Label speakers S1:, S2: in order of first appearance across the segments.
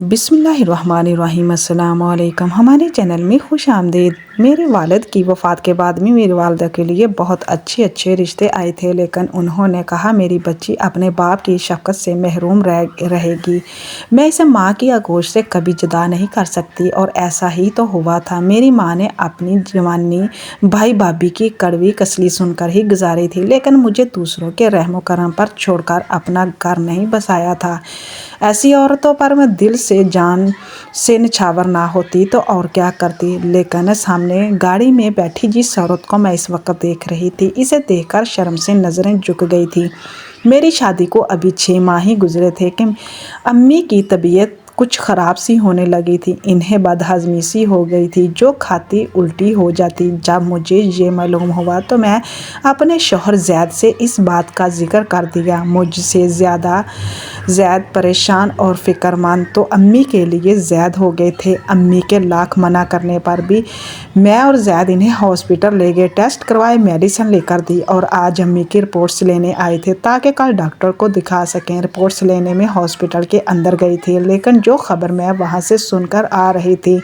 S1: बिस्मिल्लाहिर्रहमानिर्रहीम। अस्सलाम वालेकुम। हमारे चैनल में खुश आमदीद। मेरे वालिद की वफ़ात के बाद में मेरी वालदा के लिए बहुत अच्छे रिश्ते आए थे, लेकिन उन्होंने कहा मेरी बच्ची अपने बाप की शफ़क़त से महरूम रहेगी। मैं इसे माँ की आगोश से कभी जुदा नहीं कर सकती, और ऐसा ही तो हुआ था। मेरी माँ ने अपनी जवानी भाई भाभी की कड़वी कसली सुनकर ही गुजारी थी, लेकिन मुझे दूसरों के रहमो करम पर छोड़कर अपना घर नहीं बसाया था। ऐसी औरतों पर मैं दिल से जान से निछावर ना होती तो और क्या करती। लेकिन सामने गाड़ी में बैठी जिस औरत को मैं इस वक्त देख रही थी, इसे देखकर शर्म से नज़रें झुक गई थी। मेरी शादी को अभी 6 माह ही गुजरे थे कि अम्मी की तबीयत कुछ ख़राब सी होने लगी थी। इन्हें बदहज़मी सी हो गई थी, जो खाती उल्टी हो जाती। जब मुझे ये मालूम हुआ तो मैं अपने शौहर ज़ैद से इस बात का जिक्र कर दिया। मुझसे ज़्यादा ज़ैद परेशान और फ़िक्रमंद तो अम्मी के लिए ज़ैद हो गए थे। अम्मी के लाख मना करने पर भी मैं और ज़ैद इन्हें हॉस्पिटल ले गए, टेस्ट करवाए, मेडिसिन लेकर दी, और आज अम्मी की रिपोर्ट्स लेने आए थे ताकि कल डॉक्टर को दिखा सकें। रिपोर्ट्स लेने में हॉस्पिटल के अंदर गई थी, लेकिन जो ख़बर मैं वहाँ से सुनकर आ रही थी,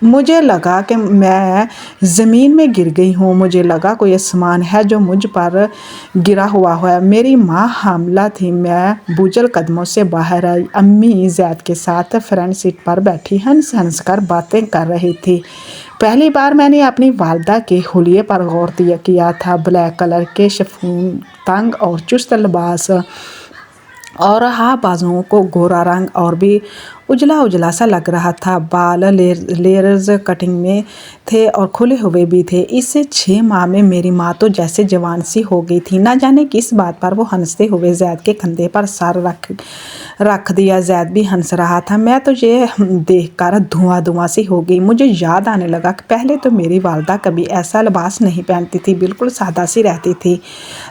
S1: मुझे लगा कि मैं ज़मीन में गिर गई हूँ। मुझे लगा कोई आसमान है जो मुझ पर गिरा हुआ है। मेरी माँ हामिला थी। मैं बुझल कदमों से बाहर आई। अम्मी ज़ैद के साथ फ्रंट सीट पर बैठी हंस हंस कर बातें कर रही थी। पहली बार मैंने अपनी वालदा के हुलिये पर गौर किया था। ब्लैक कलर के शिफॉन तंग और चुस्त लिबास, और बाजुओं को गोरा रंग और भी उजला उजला सा लग रहा था। बाल लेयर्स कटिंग में थे और खुले हुए भी थे। इससे 6 माह में मेरी माँ तो जैसे जवान सी हो गई थी। ना जाने किस बात पर वो हंसते हुए ज़ैद के कंधे पर सर रख दिया। ज़ैद भी हंस रहा था। मैं तो ये देखकर धुआं सी हो गई। मुझे याद आने लगा कि पहले तो मेरी वालदा कभी ऐसा लिबास नहीं पहनती थी, बिल्कुल सादा सी रहती थी,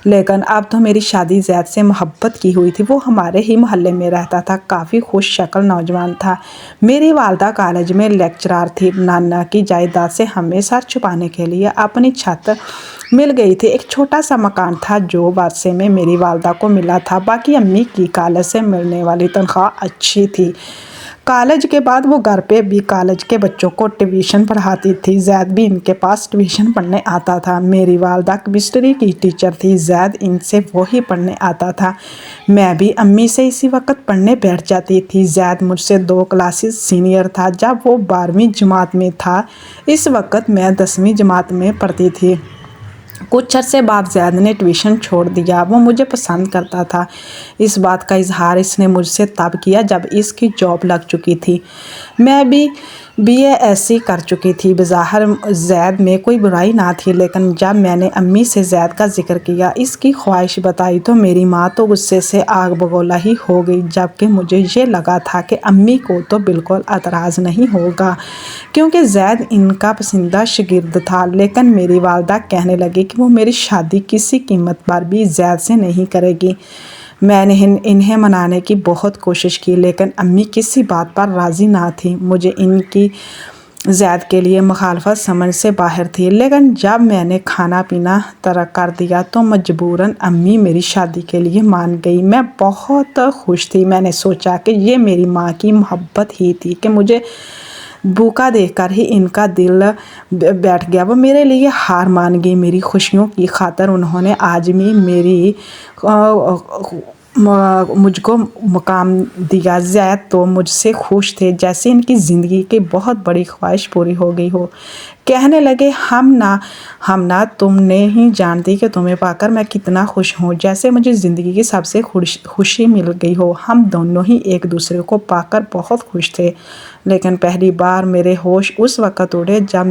S1: लेकिन अब तो मेरी शादी ज़ैद से मोहब्बत की हुई थी। वो हमारे ही मोहल्ले में रहता था, काफ़ी खुश शक्ल नौजवान था। मेरी वालदा कॉलेज में लेक्चरर थी। नाना की जायदाद से हमें सर छुपाने के लिए अपनी छत मिल गई थी। एक छोटा सा मकान था जो वारसे में मेरी वालदा को मिला था। बाकी अम्मी की कॉलेज से मिलने वाली तनख्वाह अच्छी थी। कॉलेज के बाद वो घर पे भी कॉलेज के बच्चों को ट्यूशन पढ़ाती थी। ज़ैद भी इनके पास ट्यूशन पढ़ने आता था। मेरी वालदा केमिस्ट्री की टीचर थी। ज़ैद इनसे वही पढ़ने आता था। मैं भी अम्मी से इसी वक्त पढ़ने बैठ जाती थी। ज़ैद मुझसे 2 क्लासेस सीनियर था। जब वो 12वीं जमात में था, इस वक्त मैं 10वीं जमात में पढ़ती थी। कुछ अरसे बाद ज़ैद ने ट्यूशन छोड़ दिया। वो मुझे पसंद करता था। इस बात का इजहार इसने मुझसे तब किया जब इसकी जॉब लग चुकी थी। मैं भी BASc कर चुकी थी। बज़ाहिर ज़ैद में कोई बुराई ना थी, लेकिन जब मैंने अम्मी से ज़ैद का जिक्र किया, इसकी ख्वाहिश बताई, तो मेरी माँ तो गुस्से से आग बगोला ही हो गई। जबकि मुझे ये लगा था कि अम्मी को तो बिल्कुल एतराज़ नहीं होगा, क्योंकि ज़ैद इनका पसंदीदा शागिर्द था। लेकिन मेरी वालदा कहने लगी कि वो मेरी शादी किसी कीमत पर भी ज़ैद से नहीं करेगी। मैंने इन्हें मनाने की बहुत कोशिश की, लेकिन अम्मी किसी बात पर राज़ी ना थी। मुझे इनकी ज़ैद के लिए मुखालफत समझ से बाहर थी, लेकिन जब मैंने खाना पीना तर्क कर दिया तो मजबूरन अम्मी मेरी शादी के लिए मान गई। मैं बहुत खुश थी। मैंने सोचा कि ये मेरी माँ की मोहब्बत ही थी कि मुझे भूखा देखकर ही इनका दिल बैठ गया। वो मेरे लिए हार मान गई। मेरी खुशियों की खातिर उन्होंने आज भी मुझको मुकाम दिया। ज़ैद तो मुझसे खुश थे, जैसे इनकी ज़िंदगी की बहुत बड़ी ख्वाहिश पूरी हो गई हो। कहने लगे, हम ना तुम नहीं जानती कि तुम्हें पाकर मैं कितना खुश हूँ, जैसे मुझे ज़िंदगी की सबसे खुशी मिल गई हो। हम दोनों ही एक दूसरे को पाकर बहुत खुश थे, लेकिन पहली बार मेरे होश उस वक़्त उड़े जब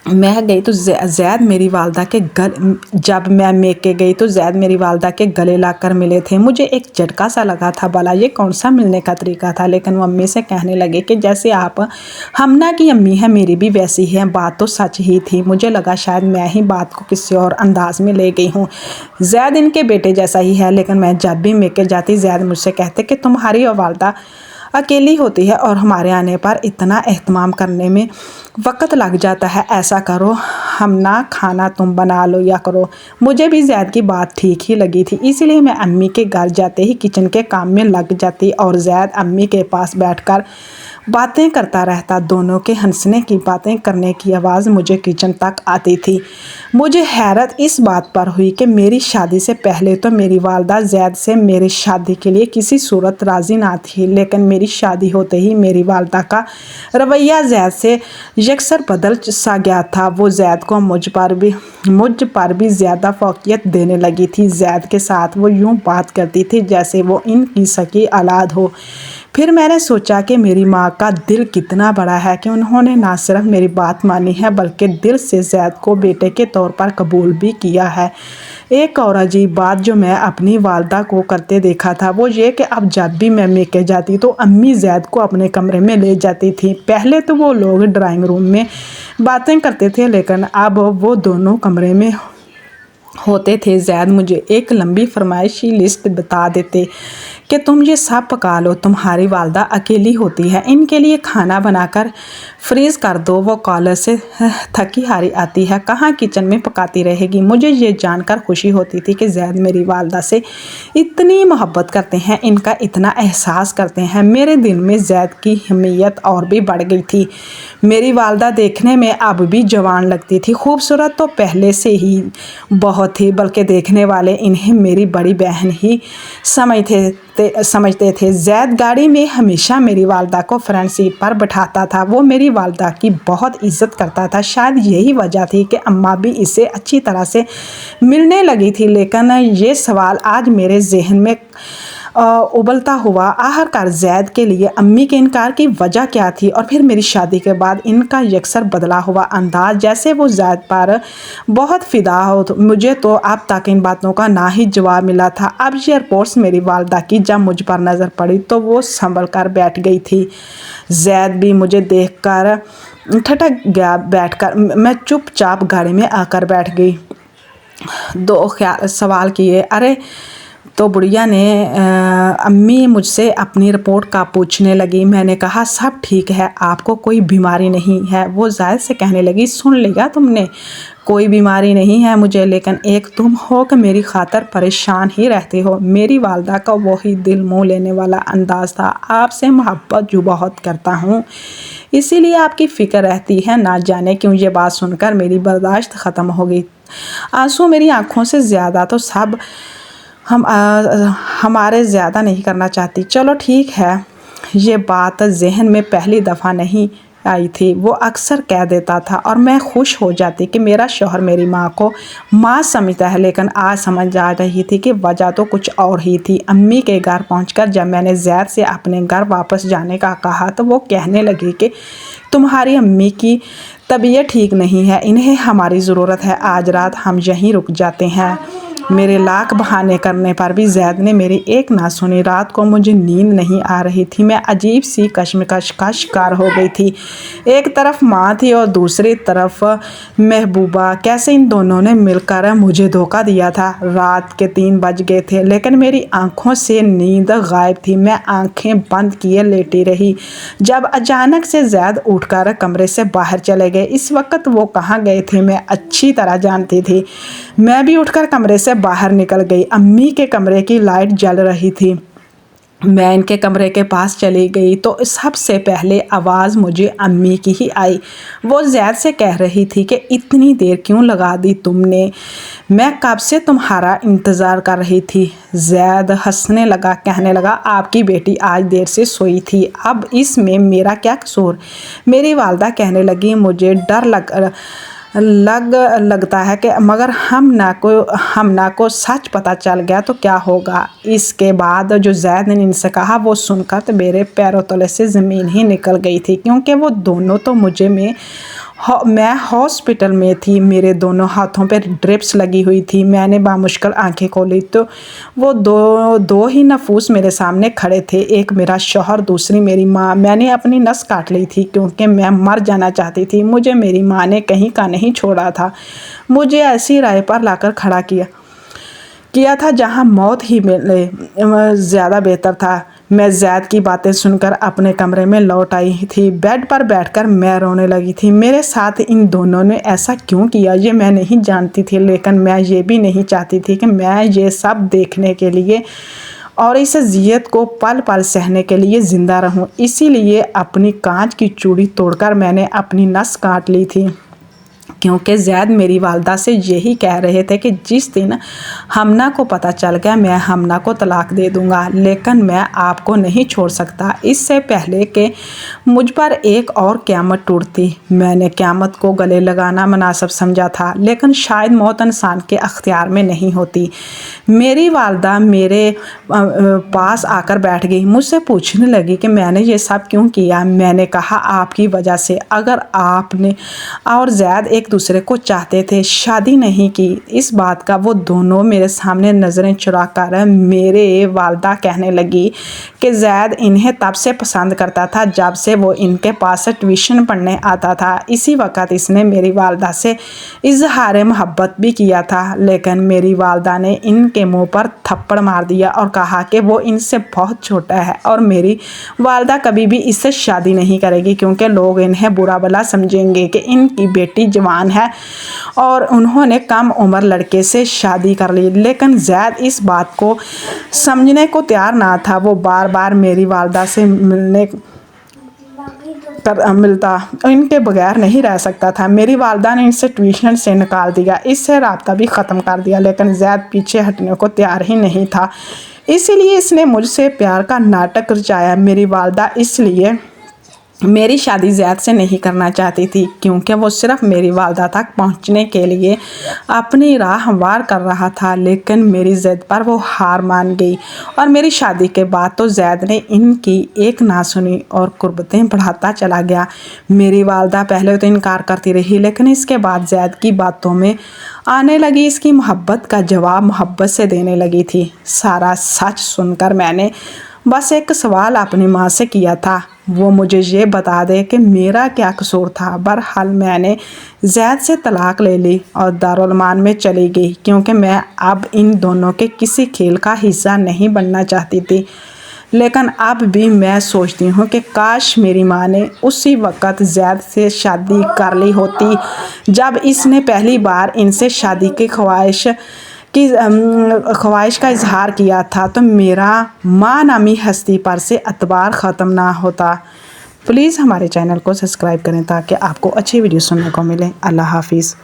S1: मैं गई तो ज़ैद मेरी वालदा के जब मैं मेके गई तो ज़ैद मेरी वालदा के गले लाकर मिले थे। मुझे एक झटका सा लगा था, भला ये कौन सा मिलने का तरीका था। लेकिन वो अम्मी से कहने लगे कि जैसे आप हमना की अम्मी है, मेरी भी वैसी है। बात तो सच ही थी। मुझे लगा शायद मैं ही बात को किसी और अंदाज में ले गई हूँ। ज़ैद इनके बेटे जैसा ही है, लेकिन मैं जब भी मेके जाती ज़ैद मुझसे कहते कि तुम्हारी और वालदा अकेली होती है और हमारे आने पर इतना एहतमाम करने में वक्त लग जाता है। ऐसा करो, हम ना खाना तुम बना लो या करो। मुझे भी ज़ैद की बात ठीक ही लगी थी, इसलिए मैं अम्मी के घर जाते ही किचन के काम में लग जाती और ज़ैद अम्मी के पास बैठकर बातें करता रहता। दोनों के हंसने की, बातें करने की आवाज़ मुझे किचन तक आती थी। मुझे हैरत इस बात पर हुई कि मेरी शादी से पहले तो मेरी वालदा ज़ैद से मेरी शादी के लिए किसी सूरत राज़ी ना थी, लेकिन मेरी शादी होते ही मेरी वालदा का रवैया ज़ैद से यकसर बदल सा गया था। वो ज़ैद को मुझ पर भी ज़्यादा फ़ौक़ियत देने लगी थी। ज़ैद के साथ वो यूँ बात करती थी जैसे वो इनकी सगी औलाद हो। फिर मैंने सोचा कि मेरी माँ का दिल कितना बड़ा है कि उन्होंने ना सिर्फ मेरी बात मानी है बल्कि दिल से ज़ैद को बेटे के तौर पर कबूल भी किया है। एक और अजीब बात जो मैं अपनी वालदा को करते देखा था वो ये कि अब जब भी मैं मेके जाती तो अम्मी ज़ैद को अपने कमरे में ले जाती थी। पहले तो वो लोग ड्राइंग रूम में बातें करते थे, लेकिन अब वो दोनों कमरे में होते थे। ज़ैद मुझे एक लंबी फरमाइशी लिस्ट बता देते कि तुम ये सब पका लो, तुम्हारी वालदा अकेली होती है, इनके लिए खाना बनाकर फ्रीज़ कर दो, वो कॉलेज से थकी हारी आती है, कहाँ किचन में पकाती रहेगी। मुझे ये जानकर खुशी होती थी कि ज़ैद मेरी वालदा से इतनी मोहब्बत करते हैं, इनका इतना एहसास करते हैं। मेरे दिल में ज़ैद की हमीयत और भी बढ़ गई थी। मेरी वालदा देखने में अब भी जवान लगती थी। खूबसूरत तो पहले से ही बहुत थी, बल्कि देखने वाले इन्हें मेरी बड़ी बहन ही समझते थे। ज़ैद गाड़ी में हमेशा मेरी वालदा को फ्रंट सीट पर बैठाता था। वो मेरी वालदा की बहुत इज़्ज़त करता था। शायद यही वजह थी कि अम्मा भी इससे अच्छी तरह से मिलने लगी थी। लेकिन ये सवाल आज मेरे जहन में उबलता हुआ, आखिरकार ज़ैद के लिए अम्मी के इनकार की वजह क्या थी, और फिर मेरी शादी के बाद इनका यकसर बदला हुआ अंदाज, जैसे वो ज़ैद पर बहुत फ़िदा हो। तो मुझे तो अब तक इन बातों का ना ही जवाब मिला था। अब ये रिपोर्ट्स मेरी वालदा की जब मुझ पर नज़र पड़ी तो वो संभल कर बैठ गई थी। ज़ैद भी मुझे देख कर ठटक गया। बैठकर मैं चुपचाप गाड़ी में आकर बैठ गई। दो सवाल किए। अरे तो बुढ़िया ने अम्मी मुझसे अपनी रिपोर्ट का पूछने लगी। मैंने कहा सब ठीक है, आपको कोई बीमारी नहीं है। वो ज़ैद से कहने लगी, सुन लिया तुमने, कोई बीमारी नहीं है मुझे, लेकिन एक तुम हो कि मेरी खातर परेशान ही रहते हो। मेरी वालदा का वही दिल मुँह लेने वाला अंदाज़ था। आपसे मोहब्बत जो बहुत करता हूँ, इसीलिए आपकी फ़िक्र रहती है। ना जाने क्यों ये बात सुनकर मेरी बर्दाश्त ख़त्म हो गई। आंसू मेरी आँखों से ज़्यादा तो सब हमारे ज़्यादा नहीं करना चाहती। चलो ठीक है। ये बात जहन में पहली दफ़ा नहीं आई थी। वो अक्सर कह देता था और मैं खुश हो जाती कि मेरा शौहर मेरी माँ को माँ समझता है, लेकिन आज समझ आ रही थी कि वजह तो कुछ और ही थी। अम्मी के घर पहुंचकर जब मैंने ज़ैद से अपने घर वापस जाने का कहा तो वो कहने लगी कि तुम्हारी अम्मी की तबीयत ठीक नहीं है, इन्हें हमारी ज़रूरत है, आज रात हम यहीं रुक जाते हैं। मेरे लाख बहाने करने पर भी ज़ैद ने मेरी एक ना सुनी। रात को मुझे नींद नहीं आ रही थी। मैं अजीब सी कश्मकश का शिकार हो गई थी। एक तरफ माँ थी और दूसरी तरफ महबूबा। कैसे इन दोनों ने मिलकर मुझे धोखा दिया था। रात के 3 बज गए थे, लेकिन मेरी आंखों से नींद गायब थी। मैं आंखें बंद किए लेटी रही जब अचानक से ज़ैद उठकर कमरे से बाहर चले गए। इस वक्त वो कहाँ गए थे मैं अच्छी तरह जानती थी। मैं भी उठकर कमरे से बाहर निकल गई। अम्मी के कमरे की लाइट जल रही थी। मैं इनके कमरे के पास चली गई तो सबसे पहले आवाज़ मुझे अम्मी की ही आई। वो ज़ैद से कह रही थी कि इतनी देर क्यों लगा दी तुमने, मैं कब से तुम्हारा इंतज़ार कर रही थी। ज़ैद हंसने लगा, कहने लगा, आपकी बेटी आज देर से सोई थी, अब इसमें मेरा क्या कसूर। मेरी वालदा कहने लगी, मुझे डर लगता है कि मगर हम ना को सच पता चल गया तो क्या होगा। इसके बाद जो ज़ैद ने इनसे कहा वो सुनकर तो मेरे पैरों तले से ज़मीन ही निकल गई थी, क्योंकि वो दोनों तो मैं हॉस्पिटल में थी। मेरे दोनों हाथों पे ड्रिप्स लगी हुई थी। मैंने बामुश्किल आंखें खोली तो वो दो ही नफूस मेरे सामने खड़े थे, एक मेरा शौहर, दूसरी मेरी माँ। मैंने अपनी नस काट ली थी क्योंकि मैं मर जाना चाहती थी। मुझे मेरी माँ ने कहीं का नहीं छोड़ा था। मुझे ऐसी राय पर लाकर खड़ा किया था जहाँ मौत ही मिले ज़्यादा बेहतर था। میں زید کی باتیں سن کر اپنے کمرے میں لوٹ آئی تھی۔ بیڈ پر بیٹھ کر میں رونے لگی تھی۔ میرے ساتھ ان دونوں نے ایسا کیوں کیا یہ میں نہیں جانتی تھی، لیکن میں یہ بھی نہیں چاہتی تھی کہ میں یہ سب دیکھنے کے لیے اور اس اذیت کو پل پل سہنے کے لیے زندہ رہوں۔ اسی لیے اپنی کانچ کی چوڑی توڑ کر میں نے اپنی نس کاٹ لی تھی، کیونکہ زید میری والدہ سے یہی کہہ رہے تھے کہ جس دن ہمنا کو پتہ چل گیا میں ہمنا کو طلاق دے دوں گا، لیکن میں آپ کو نہیں چھوڑ سکتا اس سے پہلے کہ مجھ پر ایک اور قیامت ٹوٹتی۔ میں نے قیامت کو گلے لگانا مناسب سمجھا تھا، لیکن شاید موت انسان کے اختیار میں نہیں ہوتی۔ میری والدہ میرے پاس آ کر بیٹھ گئی، مجھ سے پوچھنے لگی کہ میں نے یہ سب کیوں کیا۔ میں نے کہا آپ کی وجہ سے۔ اگر آپ نے اور زید ایک دوسرے کو چاہتے تھے، شادی نہیں کی۔ اس بات کا وہ دونوں میرے سامنے نظریں چرا کر میرے والدہ کہنے لگی کہ زید انہیں تب سے پسند کرتا تھا جب سے وہ ان کے پاس ٹیوشن پڑھنے آتا تھا۔ اسی وقت اس نے میری والدہ سے اظہار محبت بھی کیا تھا، لیکن میری والدہ نے ان کے منہ پر تھپڑ مار دیا اور کہا کہ وہ ان سے بہت چھوٹا ہے اور میری والدہ کبھی بھی اس سے شادی نہیں کرے گی، کیونکہ لوگ انہیں برا بھلا سمجھیں گے کہ ان کی بیٹی جوان ہے اور انہوں نے کم عمر لڑکے سے شادی کر لی۔ لیکن زید اس بات کو سمجھنے کو تیار نہ تھا۔ وہ بار بار میری والدہ سے ملتا ان کے بغیر نہیں رہ سکتا تھا۔ میری والدہ نے ان سے ٹیوشن سے نکال دیا، اس سے رابطہ بھی ختم کر دیا، لیکن زید پیچھے ہٹنے کو تیار ہی نہیں تھا۔ اسی لیے اس نے مجھ سے پیار کا ناٹک رچایا۔ میری والدہ اس لیے میری شادی زید سے نہیں کرنا چاہتی تھی، کیونکہ وہ صرف میری والدہ تک پہنچنے کے لیے اپنی راہ ہموار کر رہا تھا، لیکن میری ضد پر وہ ہار مان گئی اور میری شادی کے بعد تو زید نے ان کی ایک نہ سنی اور قربتیں بڑھاتا چلا گیا۔ میری والدہ پہلے تو انکار کرتی رہی، لیکن اس کے بعد زید کی باتوں میں آنے لگی۔ اس کی محبت کا جواب محبت سے دینے لگی تھی۔ سارا سچ سن کر میں نے بس ایک سوال اپنی ماں سے کیا تھا، وہ مجھے یہ بتا دے کہ میرا کیا قصور تھا۔ بہرحال میں نے زید سے طلاق لے لی اور دارالمان میں چلی گئی، کیونکہ میں اب ان دونوں کے کسی کھیل کا حصہ نہیں بننا چاہتی تھی۔ لیکن اب بھی میں سوچتی ہوں کہ کاش میری ماں نے اسی وقت زید سے شادی کر لی ہوتی جب اس نے پہلی بار ان سے شادی کی خواہش کا اظہار کیا تھا، تو میرا ماں نامی ہستی پر سے اعتبار ختم نہ ہوتا۔ پلیز ہمارے چینل کو سبسکرائب کریں تاکہ آپ کو اچھی ویڈیو سننے کو ملے۔ اللہ حافظ۔